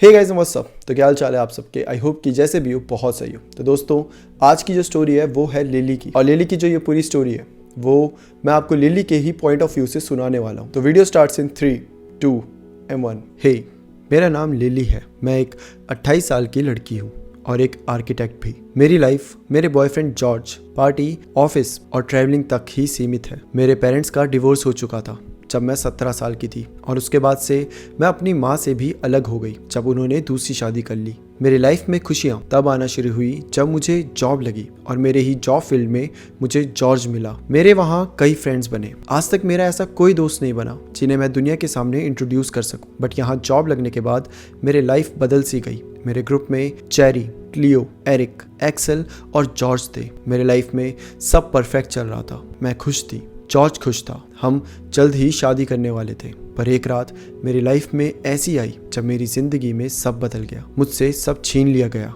Hey guys what's up. तो क्या हाल चाल है आप सबके। आई होप कि जैसे भी हो बहुत सही हो। तो दोस्तों आज की जो स्टोरी है वो है लिली की, और लिली की जो ये पूरी स्टोरी है वो मैं आपको लिली के ही पॉइंट ऑफ व्यू से सुनाने वाला हूँ। तो वीडियो स्टार्ट्स इन 3, 2 and 1। हे, मेरा नाम लिली है। मैं एक 28 साल की लड़की हूँ और एक आर्किटेक्ट भी। मेरी लाइफ मेरे बॉयफ्रेंड जॉर्ज, पार्टी, ऑफिस और ट्रैवलिंग तक ही सीमित है। मेरे पेरेंट्स का डिवोर्स हो चुका था जब मैं 17 साल की थी, और उसके बाद से मैं अपनी माँ से भी अलग हो गई जब उन्होंने दूसरी शादी कर ली। मेरी लाइफ में खुशियाँ तब आना शुरू हुई जब मुझे जॉब लगी और मेरे ही जॉब फील्ड में मुझे जॉर्ज मिला। मेरे वहाँ कई फ्रेंड्स बने। आज तक मेरा ऐसा कोई दोस्त नहीं बना जिन्हें मैं दुनिया के सामने इंट्रोड्यूस कर सकूं, बट यहाँ जॉब लगने के बाद मेरी लाइफ बदल सी गई। मेरे ग्रुप में चेरी, क्लियो, एरिक, एक्सेल और जॉर्ज थे। मेरे लाइफ में सब परफेक्ट चल रहा था। मैं खुश थी, जॉर्ज खुश था। हम जल्द ही शादी करने वाले थे, पर एक रात मेरी लाइफ में ऐसी आई जब मेरी जिंदगी में सब बदल गया। मुझसे सब छीन लिया गया।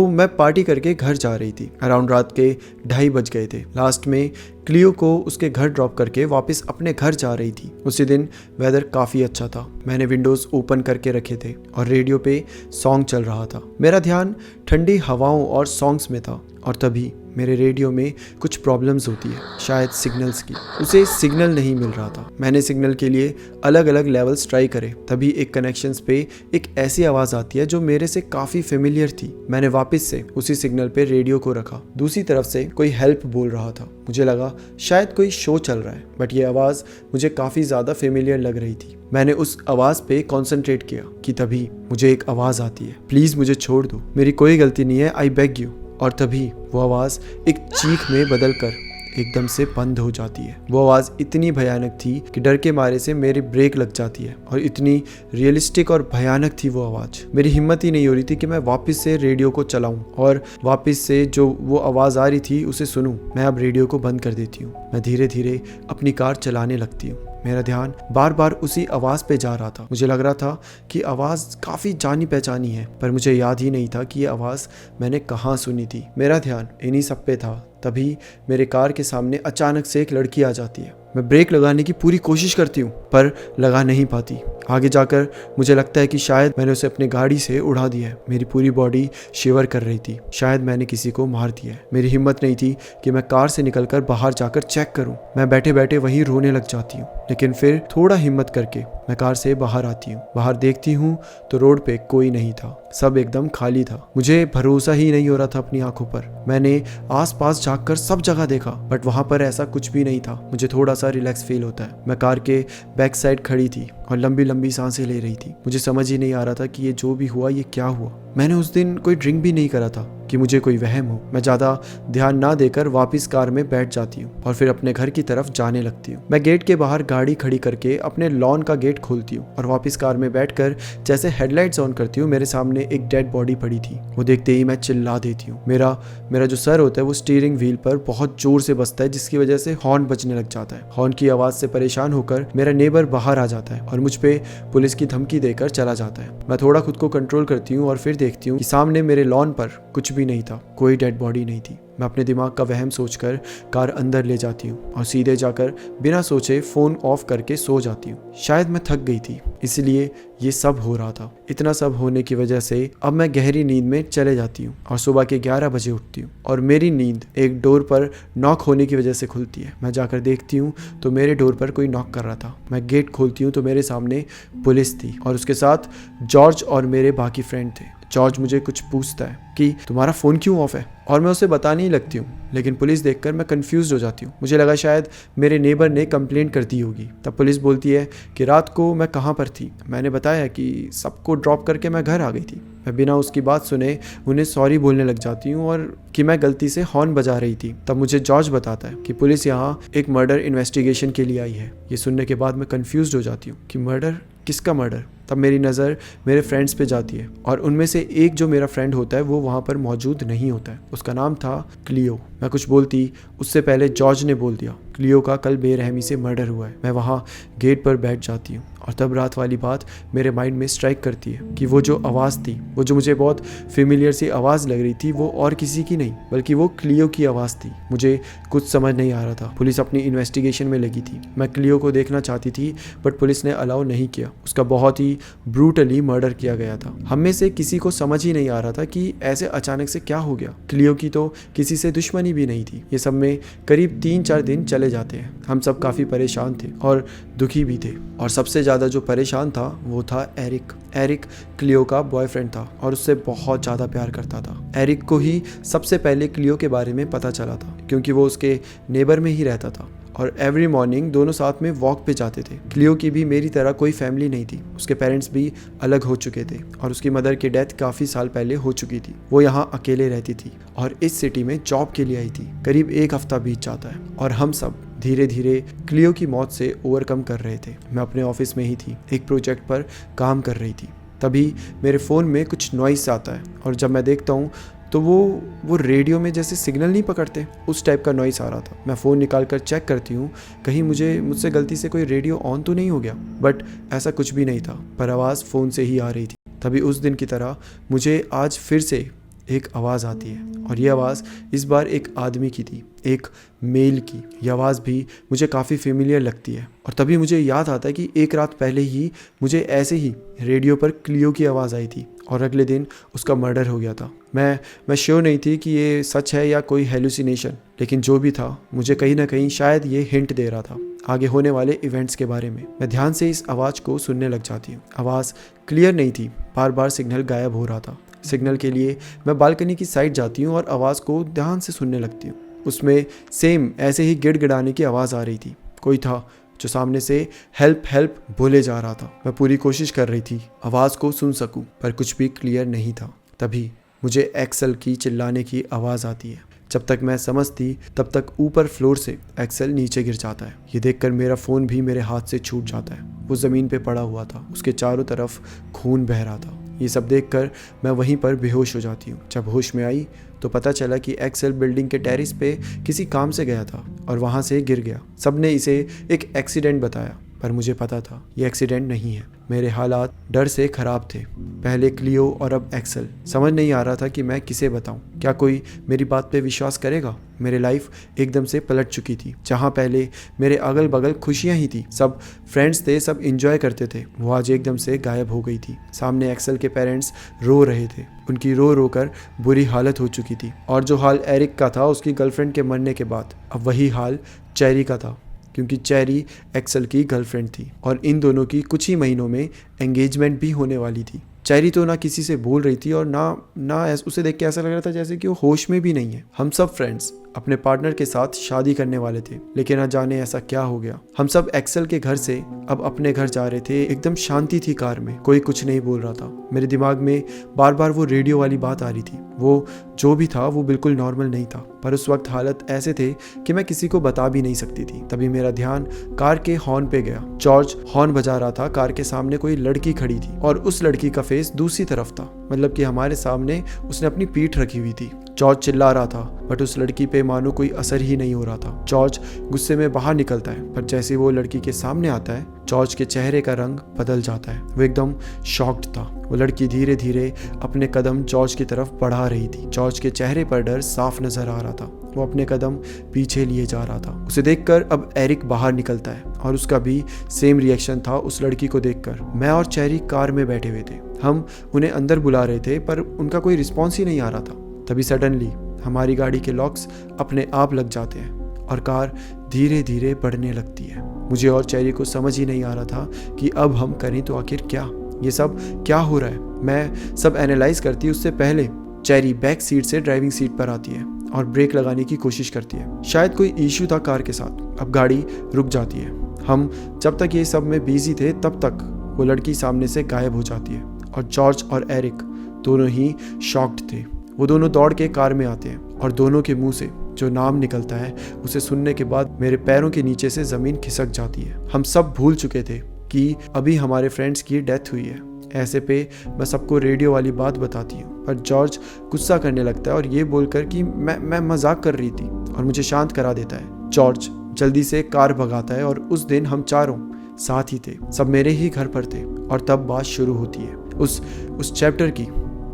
मैं पार्टी करके घर जा रही थी। अराउंड रात के 2:30 बज गए थे। लास्ट में क्लियो को उसके घर ड्रॉप करके वापस अपने घर जा रही थी। उसी दिन वेदर काफ़ी अच्छा था। मैंने विंडोज़ ओपन करके रखे थे और रेडियो पे सॉन्ग चल रहा था। मेरा ध्यान ठंडी हवाओं और सॉन्ग्स में था, और तभी मेरे रेडियो में कुछ प्रॉब्लम्स होती है, शायद सिग्नल्स की। उसे सिग्नल नहीं मिल रहा था। मैंने सिग्नल के लिए अलग अलग लेवल्स ट्राई करे। तभी एक कनेक्शंस पे एक ऐसी आवाज़ आती है जो मेरे से काफ़ी फेमिलियर थी। मैंने वापस से उसी सिग्नल पे रेडियो को रखा। दूसरी तरफ से कोई हेल्प बोल रहा था। मुझे लगा शायद कोई शो चल रहा है, बट ये आवाज़ मुझे काफ़ी ज़्यादा फेमिलियर लग रही थी। मैंने उस आवाज़ पे कॉन्सेंट्रेट किया कि तभी मुझे एक आवाज़ आती है, प्लीज़ मुझे छोड़ दो, मेरी कोई गलती नहीं है, आई बेग यू। और तभी वो आवाज़ एक चीख में बदल कर एकदम से बंद हो जाती है। वो आवाज़ इतनी भयानक थी कि डर के मारे से मेरी ब्रेक लग जाती है, और इतनी रियलिस्टिक और भयानक थी वो आवाज़। मेरी हिम्मत ही नहीं हो रही थी कि मैं वापस से रेडियो को चलाऊं और वापस से जो वो आवाज़ आ रही थी उसे सुनूं। मैं अब रेडियो को बंद कर देती हूँ। मैं धीरे धीरे अपनी कार चलाने लगती हूँ। मेरा ध्यान बार बार उसी आवाज़ पे जा रहा था। मुझे लग रहा था कि आवाज़ काफ़ी जानी पहचानी है, पर मुझे याद ही नहीं था कि ये आवाज़ मैंने कहाँ सुनी थी। मेरा ध्यान इन्हीं सब पे था। तभी मेरे कार के सामने अचानक से एक लड़की आ जाती है। मैं ब्रेक लगाने की पूरी कोशिश करती हूँ, पर लगा नहीं पाती। आगे जाकर मुझे लगता है कि शायद मैंने उसे अपनी गाड़ी से उड़ा दिया है। मेरी पूरी बॉडी शिवर कर रही थी। शायद मैंने किसी को मार दिया है। मेरी हिम्मत नहीं थी कि मैं कार से निकलकर बाहर जाकर चेक करूं। मैं बैठे बैठे वहीं रोने लग जाती हूँ, लेकिन फिर थोड़ा हिम्मत करके मैं कार से बाहर आती हूँ। बाहर देखती हूँ तो रोड पे कोई नहीं था। सब एकदम खाली था। मुझे भरोसा ही नहीं हो रहा था अपनी आंखों पर। मैंने आसपास झांककर सब जगह देखा, बट वहां पर ऐसा कुछ भी नहीं था। मुझे थोड़ा सा रिलैक्स फील होता है। मैं कार के बैक साइड खड़ी थी और लंबी लंबी सांसें ले रही थी। मुझे समझ ही नहीं आ रहा था कि ये जो भी हुआ ये क्या हुआ। मैंने उस दिन कोई ड्रिंक भी नहीं करा था कि मुझे कोई वहम हो। मैं ज़्यादा ध्यान ना देकर वापस कार में बैठ जाती हूँ और फिर अपने घर की तरफ जाने लगती हूँ। मैं गेट के बाहर गाड़ी खड़ी करके अपने लॉन का गेट खोलती हूँ और वापस कार में बैठकर जैसे हेडलाइट्स ऑन करती हूँ, मेरे सामने एक डेड बॉडी पड़ी थी। वो देखते ही मैं चिल्ला देती हूँ। मेरा जो सर होता है वो स्टीयरिंग व्हील पर बहुत जोर से बजता है, जिसकी वजह से हॉर्न बजने लग जाता है। हॉर्न की आवाज़ से परेशान होकर मेरा नेबर बाहर आ जाता है और मुझ पे पुलिस की धमकी देकर चला जाता है। मैं थोड़ा खुद को कंट्रोल करती हूँ और फिर देखती हूँ कि सामने मेरे लॉन पर कुछ भी नहीं था, कोई डेड बॉडी नहीं थी। मैं अपने दिमाग का वहम सोचकर कार अंदर ले जाती हूँ और सीधे जाकर बिना सोचे फ़ोन ऑफ करके सो जाती हूँ। शायद मैं थक गई थी, इसलिए ये सब हो रहा था। इतना सब होने की वजह से अब मैं गहरी नींद में चले जाती हूँ और सुबह के 11 बजे उठती हूँ, और मेरी नींद एक डोर पर नॉक होने की वजह से खुलती है। मैं जाकर देखती हूँ तो मेरे डोर पर कोई नॉक कर रहा था। मैं गेट खोलती हूँ तो मेरे सामने पुलिस थी और उसके साथ जॉर्ज और मेरे बाकी फ्रेंड थे। जॉर्ज मुझे कुछ पूछता है कि तुम्हारा फ़ोन क्यों ऑफ है, और मैं उसे बताने ही लगती हूँ, लेकिन पुलिस देखकर मैं कंफ्यूज हो जाती हूँ। मुझे लगा शायद मेरे नेबर ने कंप्लेंट कर दी होगी। तब पुलिस बोलती है कि रात को मैं कहाँ पर थी। मैंने बताया कि सबको ड्रॉप करके मैं घर आ गई थी। मैं बिना उसकी बात सुने उन्हें सॉरी बोलने लग जाती हूँ और कि मैं गलती से हॉर्न बजा रही थी। तब मुझे जॉर्ज बताता है कि पुलिस यहाँ एक मर्डर इन्वेस्टिगेशन के लिए आई है। ये सुनने के बाद मैं कंफ्यूज हो जाती हूँ कि मर्डर, किसका मर्डर। तब मेरी नज़र मेरे फ्रेंड्स पे जाती है, और उनमें से एक जो मेरा फ्रेंड होता है वो वहाँ पर मौजूद नहीं होता है। उसका नाम था क्लियो। मैं कुछ बोलती उससे पहले जॉर्ज ने बोल दिया, क्लियो का कल बेरहमी से मर्डर हुआ है। मैं वहाँ गेट पर बैठ जाती हूँ, और तब रात वाली बात मेरे माइंड में स्ट्राइक करती है कि वो जो आवाज़ थी, वो जो मुझे बहुत फेमिलियर सी आवाज़ लग रही थी, वो और किसी की नहीं बल्कि वो क्लियो की आवाज़ थी। मुझे कुछ समझ नहीं आ रहा था। पुलिस अपनी इन्वेस्टिगेशन में लगी थी। मैं क्लियो को देखना चाहती थी, बट पुलिस ने अलाउ नहीं किया। उसका बहुत ही ही ब्रूटली मर्डर किया गया था। हम में से किसी को समझ ही नहीं आ रहा था कि ऐसे अचानक से क्या हो गया। क्लियो की तो किसी से दुश्मनी भी नहीं थी। ये सब में करीब 3-4 दिन चले जाते हैं। हम सब काफ़ी परेशान थे और दुखी भी थे, और सबसे ज़्यादा जो परेशान था वो था एरिक। एरिक क्लियो का बॉयफ्रेंड था और उससे बहुत ज़्यादा प्यार करता था। एरिक को ही सबसे पहले क्लियो के बारे में पता चला था, क्योंकि वो उसके नेबर में ही रहता था और एवरी मॉर्निंग दोनों साथ में वॉक पे जाते थे। क्लियो की भी मेरी तरह कोई फैमिली नहीं थी। उसके पेरेंट्स भी अलग हो चुके थे और उसकी मदर की डेथ काफ़ी साल पहले हो चुकी थी। वो यहाँ अकेले रहती थी और इस सिटी में जॉब के लिए आई थी। करीब 1 हफ्ता बीत जाता है और हम सब धीरे धीरे क्लियो की मौत से ओवरकम कर रहे थे। मैं अपने ऑफिस में ही थी, एक प्रोजेक्ट पर काम कर रही थी। तभी मेरे फ़ोन में कुछ नॉइस आता है और जब मैं देखता हूँ तो वो रेडियो में जैसे सिग्नल नहीं पकड़ते, उस टाइप का नॉइस आ रहा था। मैं फ़ोन निकाल कर चेक करती हूँ कहीं मुझसे गलती से कोई रेडियो ऑन तो नहीं हो गया, बट ऐसा कुछ भी नहीं था, पर आवाज़ फ़ोन से ही आ रही थी। तभी उस दिन की तरह मुझे आज फिर से एक आवाज़ आती है और ये आवाज़ इस बार एक आदमी की थी, एक मेल की। यह आवाज़ भी मुझे काफ़ी फेमिलियर लगती है और तभी मुझे याद आता है कि एक रात पहले ही मुझे ऐसे ही रेडियो पर क्लियो की आवाज़ आई थी और अगले दिन उसका मर्डर हो गया था। मैं श्योर नहीं थी कि ये सच है या कोई हेलुसिनेशन, लेकिन जो भी था मुझे कहीं ना कहीं शायद ये हिंट दे रहा था आगे होने वाले इवेंट्स के बारे में। मैं ध्यान से इस आवाज़ को सुनने लग जाती हूँ। आवाज़ क्लियर नहीं थी, बार बार सिग्नल गायब हो रहा था। सिग्नल के लिए मैं बालकनी की साइड जाती हूँ और आवाज़ को ध्यान से सुनने लगती हूँ। उसमें सेम ऐसे ही गिड़गिड़ाने की आवाज़ आ रही थी। कोई था जो सामने से हेल्प हेल्प बोले जा रहा था। मैं पूरी कोशिश कर रही थी आवाज़ को सुन सकूं, पर कुछ भी क्लियर नहीं था। तभी मुझे एक्सेल की चिल्लाने की आवाज़ आती है। जब तक मैं समझती तब तक ऊपर फ्लोर से एक्सेल नीचे गिर जाता है। ये देखकर मेरा फ़ोन भी मेरे हाथ से छूट जाता है। वो ज़मीन पे पड़ा हुआ था, उसके चारों तरफ खून बह रहा था। ये सब देखकर मैं वहीं पर बेहोश हो जाती हूँ। जब होश में आई तो पता चला कि एक्सेल बिल्डिंग के टेरेस पे किसी काम से गया था और वहाँ से गिर गया। सबने इसे एक एक्सीडेंट बताया, पर मुझे पता था ये एक्सीडेंट नहीं है। मेरे हालात डर से ख़राब थे, पहले क्लियो और अब एक्सेल। समझ नहीं आ रहा था कि मैं किसे बताऊं। क्या कोई मेरी बात पे विश्वास करेगा? मेरी लाइफ एकदम से पलट चुकी थी। जहां पहले मेरे अगल बगल खुशियां ही थी, सब फ्रेंड्स थे, सब इंजॉय करते थे, वो आज एकदम से गायब हो गई थी। सामने एक्सेल के पेरेंट्स रो रहे थे, उनकी रो रो कर बुरी हालत हो चुकी थी। और जो हाल एरिक का था उसकी गर्लफ्रेंड के मरने के बाद, अब वही हाल चेरी का था, क्योंकि चेरी एक्सेल की गर्लफ्रेंड थी और इन दोनों की कुछ ही महीनों में एंगेजमेंट भी होने वाली थी। चेरी तो ना किसी से बोल रही थी और ना उसे देख के ऐसा लग रहा था जैसे कि वो होश में भी नहीं है। हम सब फ्रेंड्स अपने पार्टनर के साथ शादी करने वाले थे, लेकिन न जाने ऐसा क्या हो गया। हम सब एक्सेल के घर से अब अपने घर जा रहे थे। एकदम शांति थी कार में, कोई कुछ नहीं बोल रहा था। मेरे दिमाग में बार बार वो रेडियो वाली बात आ रही थी। वो जो भी था वो बिल्कुल नॉर्मल नहीं था, पर उस वक्त हालत ऐसे थे कि मैं किसी को बता भी नहीं सकती थी। तभी मेरा ध्यान कार के हॉर्न पे गया। जॉर्ज हॉर्न बजा रहा था। कार के सामने कोई लड़की खड़ी थी और उस लड़की का फेस दूसरी तरफ था, मतलब कि हमारे सामने उसने अपनी पीठ रखी हुई थी। जॉर्ज चिल्ला रहा था, बट उस लड़की पे मानो कोई असर ही नहीं हो रहा था। जॉर्ज गुस्से में बाहर निकलता है, पर जैसे वो लड़की के सामने आता है जॉर्ज के चेहरे का रंग बदल जाता है। वो एकदम शॉक्ड था। वो लड़की धीरे धीरे अपने कदम जॉर्ज की तरफ बढ़ा रही थी। जॉर्ज के चेहरे पर डर साफ नजर आ रहा था। वो अपने कदम पीछे लिए जा रहा था। उसे देखकर अब एरिक बाहर निकलता है और उसका भी सेम रिएक्शन था उस लड़की को देखकर। मैं और चेरी कार में बैठे हुए थे। हम उन्हें अंदर बुला रहे थे, पर उनका कोई रिस्पॉन्स ही नहीं आ रहा था। तभी सडनली हमारी गाड़ी के लॉक्स अपने आप लग जाते हैं और कार धीरे धीरे बढ़ने लगती है। मुझे और चेरी को समझ ही नहीं आ रहा था कि अब हम करें तो आखिर क्या, ये सब क्या हो रहा है। मैं सब एनालाइज करती उससे पहले चेरी बैक सीट से ड्राइविंग सीट पर आती है और ब्रेक लगाने की कोशिश करती है। शायद कोई इश्यू था कार के साथ। अब गाड़ी रुक जाती है। हम जब तक ये सब में बिजी थे तब तक वो लड़की सामने से गायब हो जाती है और जॉर्ज और एरिक दोनों ही शॉक्ड थे। वो दोनों दौड़ के कार में आते हैं और दोनों के मुंह से जो नाम निकलता है उसे सुनने के बाद मेरे पैरों के नीचे से ज़मीन खिसक जाती है। हम सब भूल चुके थे कि अभी हमारे फ्रेंड्स की डेथ हुई है। ऐसे पे मैं सबको रेडियो वाली बात बताती हूँ, पर जॉर्ज गुस्सा करने लगता है और ये बोलकर कि मैं मजाक कर रही थी और मुझे शांत करा देता है। जॉर्ज जल्दी से कार भगाता है और उस दिन हम चारों साथ ही थे, सब मेरे ही घर पर थे। और तब बात शुरू होती है उस चैप्टर की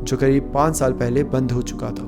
जो करीब 5 साल पहले बंद हो चुका था।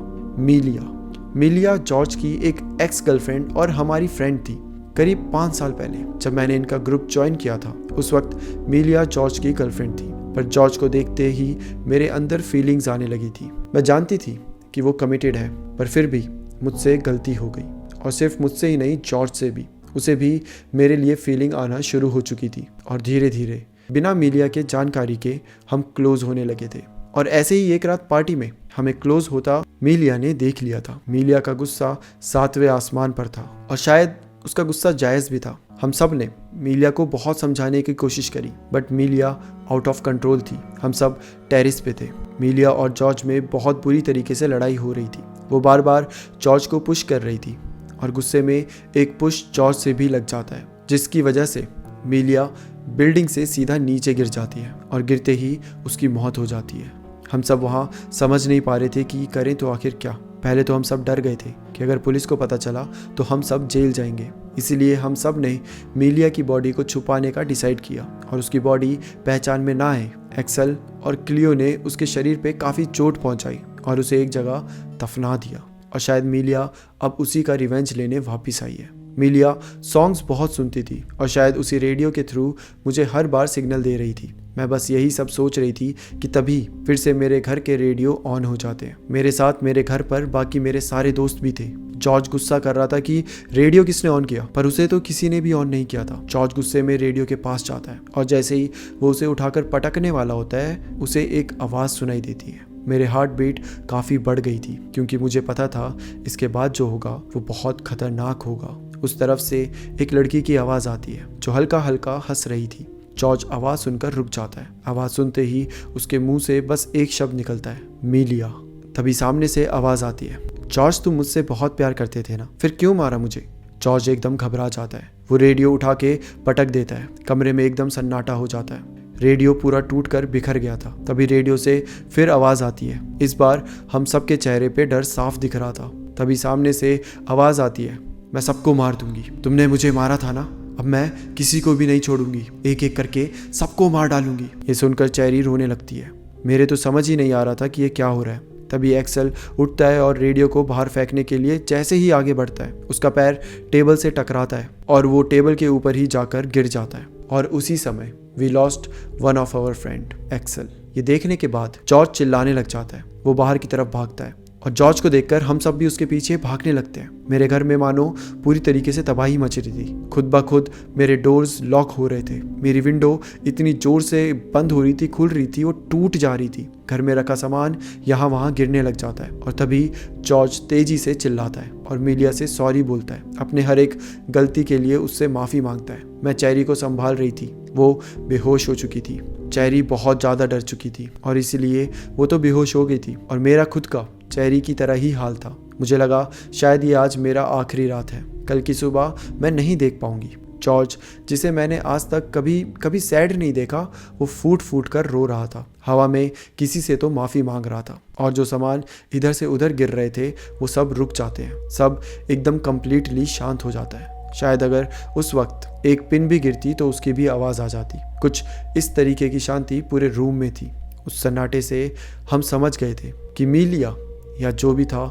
मिलिया जॉर्ज की एक एक्स गर्लफ्रेंड और हमारी फ्रेंड थी। करीब 5 साल पहले जब मैंने इनका ग्रुप ज्वाइन किया था, उस वक्त मिलिया जॉर्ज की गर्लफ्रेंड थी। पर जॉर्ज को देखते ही मेरे अंदर फीलिंग्स आने लगी थी। मैं जानती थी कि वो कमिटेड है, पर फिर भी मुझसे गलती हो गई, और सिर्फ मुझसे ही नहीं, जॉर्ज से भी। उसे भी मेरे लिए फीलिंग आना शुरू हो चुकी थी, और धीरे धीरे बिना मीलिया के जानकारी के हम क्लोज होने लगे थे। और ऐसे ही एक रात पार्टी में हमें क्लोज होता मीलिया ने देख लिया था। मीलिया का गुस्सा 7वें आसमान पर था, और शायद उसका गुस्सा जायज़ भी था। हम सब ने मीलिया को बहुत समझाने की कोशिश करी, बट मीलिया आउट ऑफ कंट्रोल थी। हम सब टेरेस पे थे। मीलिया और जॉर्ज में बहुत बुरी तरीके से लड़ाई हो रही थी। वो बार बार जॉर्ज को पुश कर रही थी, और गुस्से में एक पुश जॉर्ज से भी लग जाता है, जिसकी वजह से मीलिया बिल्डिंग से सीधा नीचे गिर जाती है, और गिरते ही उसकी मौत हो जाती है। हम सब वहाँ समझ नहीं पा रहे थे कि करें तो आखिर क्या। पहले तो हम सब डर गए थे कि अगर पुलिस को पता चला तो हम सब जेल जाएंगे। इसीलिए हम सब ने मीलिया की बॉडी को छुपाने का डिसाइड किया, और उसकी बॉडी पहचान में ना आए। एक्सेल और क्लियो ने उसके शरीर पे काफ़ी चोट पहुंचाई और उसे एक जगह दफना दिया, और शायद मीलिया अब उसी का रिवेंज लेने वापस आई है। मीलिया सॉन्ग्स बहुत सुनती थी, और शायद उसी रेडियो के थ्रू मुझे हर बार सिग्नल दे रही थी। मैं बस यही सब सोच रही थी कि तभी फिर से मेरे घर के रेडियो ऑन हो जाते हैं। मेरे साथ मेरे घर पर बाकी मेरे सारे दोस्त भी थे। जॉर्ज गुस्सा कर रहा था कि रेडियो किसने ऑन किया, पर उसे तो किसी ने भी ऑन नहीं किया था। जॉर्ज गुस्से में रेडियो के पास जाता है, और जैसे ही वो उसे उठाकर पटकने वाला होता है, उसे एक आवाज़ सुनाई देती है। मेरे हार्ट बीट काफ़ी बढ़ गई थी, क्योंकि मुझे पता था इसके बाद जो होगा वो बहुत खतरनाक होगा। उस तरफ से एक लड़की की आवाज़ आती है जो हल्का हल्का हंस रही थी। जॉर्ज आवाज़ सुनकर रुक जाता है। आवाज़ सुनते ही उसके मुंह से बस एक शब्द निकलता है, मीलिया। तभी सामने से आवाज़ आती है, जॉर्ज तुम मुझसे बहुत प्यार करते थे ना, फिर क्यों मारा मुझे? जॉर्ज एकदम घबरा जाता है। वो रेडियो उठा के पटक देता है। कमरे में एकदम सन्नाटा हो जाता है। रेडियो पूरा टूट कर बिखर गया था। तभी रेडियो से फिर आवाज़ आती है। इस बार हम सबके चेहरे पे डर साफ दिख रहा था। तभी सामने से आवाज़ आती है, मैं सबको मार दूंगी। तुमने मुझे मारा था ना, अब मैं किसी को भी नहीं छोड़ूंगी, एक एक करके सबको मार डालूंगी। ये सुनकर चेरी रोने लगती है। मेरे तो समझ ही नहीं आ रहा था कि ये क्या हो रहा है। तभी एक्सेल उठता है और रेडियो को बाहर फेंकने के लिए जैसे ही आगे बढ़ता है, उसका पैर टेबल से टकराता है और वो टेबल के ऊपर ही जाकर गिर जाता है। और उसी समय we lost one of our friend Excel. ये देखने के बाद जॉर्ज चिल्लाने लग जाता है। वो बाहर की तरफ भागता है, और जॉर्ज को देखकर हम सब भी उसके पीछे भागने लगते हैं। मेरे घर में मानो पूरी तरीके से तबाही मच रही थी। खुद ब खुद मेरे डोर्स लॉक हो रहे थे। मेरी विंडो इतनी जोर से बंद हो रही थी, खुल रही थी, वो टूट जा रही थी। घर में रखा सामान यहाँ वहाँ गिरने लग जाता है। और तभी जॉर्ज तेजी से चिल्लाता है और मीलिया से सॉरी बोलता है। अपने हर एक गलती के लिए उससे माफ़ी मांगता है। मैं चेरी को संभाल रही थी। वो बेहोश हो चुकी थी। चेरी बहुत ज़्यादा डर चुकी थी, और इसीलिए वो तो बेहोश हो गई थी। और मेरा खुद का चेरी की तरह ही हाल था। मुझे लगा शायद ये आज मेरा आखिरी रात है। कल की सुबह मैं नहीं देख पाऊंगी। जॉर्ज, जिसे मैंने आज तक कभी सैड नहीं देखा, वो फूट फूट कर रो रहा था। हवा में किसी से तो माफ़ी मांग रहा था, और जो सामान इधर से उधर गिर रहे थे वो सब रुक जाते हैं। सब एकदम कंप्लीटली शांत हो जाता है। शायद अगर उस वक्त एक पिन भी गिरती तो उसकी भी आवाज़ आ जाती। कुछ इस तरीके की शांति पूरे रूम में थी। उस सन्नाटे से हम समझ गए थे कि मीलिया या जो भी था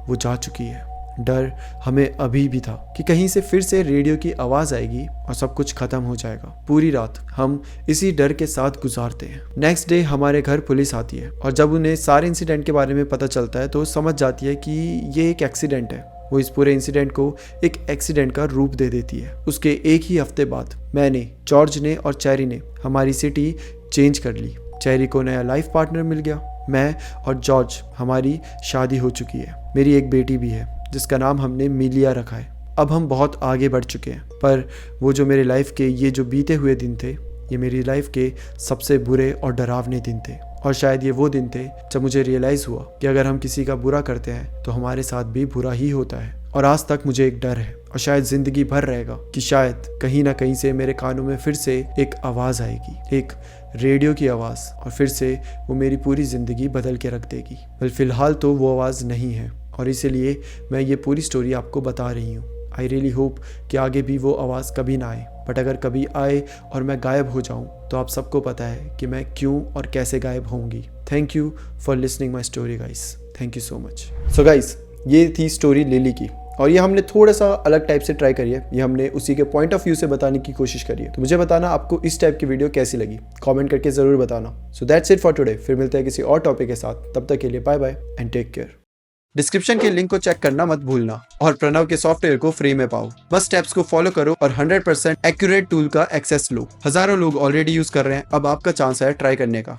वो जा चुकी है। डर हमें अभी भी था कि कहीं से फिर से रेडियो की आवाज़ आएगी और सब कुछ खत्म हो जाएगा। पूरी रात हम इसी डर के साथ गुजारते हैं। नेक्स्ट डे हमारे घर पुलिस आती है, और जब उन्हें सारे इंसिडेंट के बारे में पता चलता है तो समझ जाती है कि ये एक एक्सीडेंट है। वो इस पूरे इंसिडेंट को एक एक्सीडेंट का रूप दे देती है। उसके एक ही हफ्ते बाद मैंने, जॉर्ज ने और चेरी ने हमारी सिटी चेंज कर ली। चेरी को नया लाइफ पार्टनर मिल गया। मैं और जॉर्ज, हमारी शादी हो चुकी है। मेरी एक बेटी भी है जिसका नाम हमने मीलिया रखा है। अब हम बहुत आगे बढ़ चुके हैं, पर वो जो मेरे लाइफ के ये जो बीते हुए दिन थे, ये मेरी लाइफ के सबसे बुरे और डरावने दिन थे। और शायद ये वो दिन थे जब मुझे रियलाइज़ हुआ कि अगर हम किसी का बुरा करते हैं तो हमारे साथ भी बुरा ही होता है। और आज तक मुझे एक डर है, और शायद ज़िंदगी भर रहेगा, कि शायद कहीं ना कहीं से मेरे कानों में फिर से एक आवाज़ आएगी, एक रेडियो की आवाज़, और फिर से वो मेरी पूरी ज़िंदगी बदल के रख देगी। वेल, फ़िलहाल तो वो आवाज़ नहीं है, और इसीलिए मैं ये पूरी स्टोरी आपको बता रही हूँ। आई रियली होप कि आगे भी वो आवाज़ कभी ना आए, बट अगर कभी आए और मैं गायब हो जाऊँ तो आप सबको पता है कि मैं क्यों और कैसे गायब होंगी। Thank you for listening my story guys. Thank you so much. So guys, ये थी स्टोरी लिली की, और ये हमने थोड़ा सा अलग टाइप से ट्राई करी है, ये हमने उसी के पॉइंट ऑफ व्यू से बताने की कोशिश करी है। तो मुझे बताना आपको इस टाइप की वीडियो कैसी लगी, कमेंट करके जरूर बताना। So that's it for today, फिर मिलते हैं किसी और टॉपिक के साथ, तब तक के लिए bye bye and take care. Description के लिंक को चेक करना मत भूलना और प्रणव के सॉफ्टवेयर को फ्री में पाओ। बस स्टेप्स को फॉलो करो और 100% एक्यूरेट टूल का एक्सेस लो। हजारों लोग ऑलरेडी यूज कर रहे हैं, अब आपका चांस है ट्राई करने का।